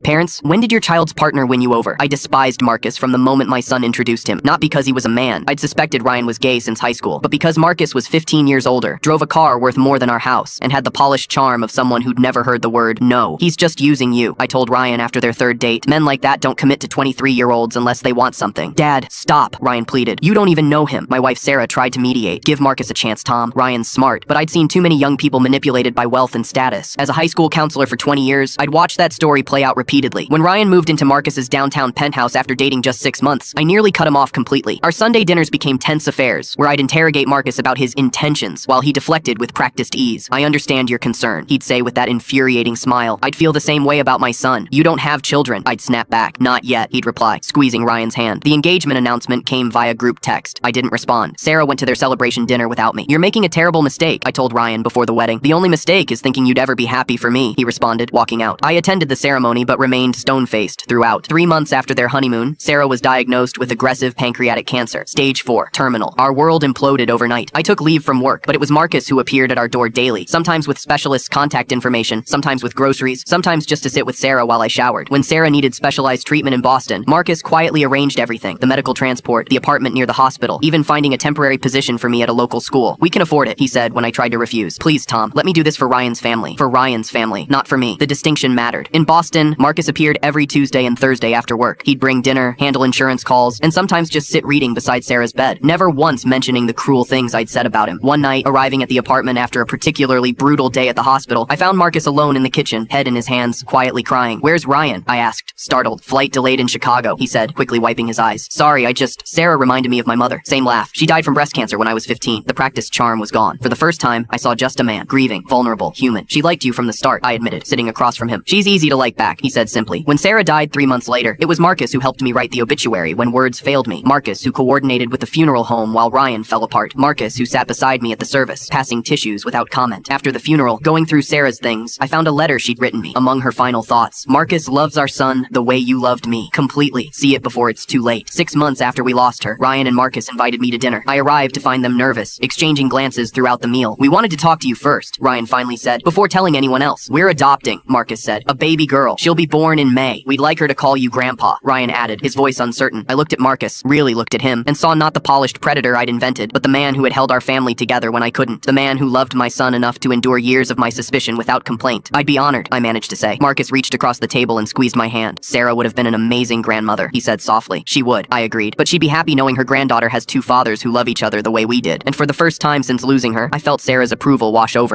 Parents, when did your child's partner win you over? I despised Marcus from the moment my son introduced him. Not because he was a man. I'd suspected Ryan was gay since high school, but because Marcus was 15 years older, drove a car worth more than our house, and had the polished charm of someone who'd never heard the word no. He's just using you, I told Ryan after their third date. Men like that don't commit to 23-year-olds unless they want something. Dad, stop, Ryan pleaded. You don't even know him. My wife Sarah tried to mediate. Give Marcus a chance, Tom. Ryan's smart, but I'd seen too many young people manipulated by wealth and status. As a high school counselor for 20 years, I'd watched that story play out repeatedly. When Ryan moved into Marcus's downtown penthouse after dating just 6 months, I nearly cut him off completely. Our Sunday dinners became tense affairs, where I'd interrogate Marcus about his intentions, while he deflected with practiced ease. I understand your concern, he'd say with that infuriating smile. I'd feel the same way about my son. You don't have children, I'd snap back. Not yet, he'd reply, squeezing Ryan's hand. The engagement announcement came via group text. I didn't respond. Sarah went to their celebration dinner without me. You're making a terrible mistake, I told Ryan before the wedding. The only mistake is thinking you'd ever be happy for me, he responded, walking out. I attended the ceremony but remained stone-faced throughout. 3 months after their honeymoon, Sarah was diagnosed with aggressive pancreatic cancer, stage 4, terminal. Our world imploded overnight. I took leave from work, but it was Marcus who appeared at our door daily, sometimes with specialist contact information, sometimes with groceries, sometimes just to sit with Sarah while I showered. When Sarah needed specialized treatment in Boston, Marcus quietly arranged everything, the medical transport, the apartment near the hospital, even finding a temporary position for me at a local school. We can afford it, he said when I tried to refuse. Please, Tom, let me do this for Ryan's family. For Ryan's family, not for me. The distinction mattered. In Boston, Marcus appeared every Tuesday and Thursday after work. He'd bring dinner, handle insurance calls, and sometimes just sit reading beside Sarah's bed, never once mentioning the cruel things I'd said about him. One night, arriving at the apartment after a particularly brutal day at the hospital, I found Marcus alone in the kitchen, head in his hands, quietly crying. Where's Ryan? I asked, startled. Flight delayed in Chicago, he said, quickly wiping his eyes. Sorry, Sarah reminded me of my mother. Same laugh. She died from breast cancer when I was 15. The practiced charm was gone. For the first time, I saw just a man, grieving, vulnerable, human. She liked you from the start, I admitted, sitting across from him. She's easy to like back, he said simply. When Sarah died 3 months later, it was Marcus who helped me write the obituary when words failed me. Marcus who coordinated with the funeral home while Ryan fell apart. Marcus who sat beside me at the service, passing tissues without comment. After the funeral, going through Sarah's things, I found a letter she'd written me. Among her final thoughts, Marcus loves our son the way you loved me. Completely. See it before it's too late. 6 months after we lost her, Ryan and Marcus invited me to dinner. I arrived to find them nervous, exchanging glances throughout the meal. We wanted to talk to you first, Ryan finally said, before telling anyone else. We're adopting, Marcus said. A baby girl. She'll be born in May. We'd like her to call you Grandpa, Ryan added, his voice uncertain. I looked at Marcus, really looked at him, and saw not the polished predator I'd invented, but the man who had held our family together when I couldn't. The man who loved my son enough to endure years of my suspicion without complaint. I'd be honored, I managed to say. Marcus reached across the table and squeezed my hand. Sarah would have been an amazing grandmother, he said softly. She would, I agreed, but she'd be happy knowing her granddaughter has 2 fathers who love each other the way we did. And for the first time since losing her, I felt Sarah's approval wash over me.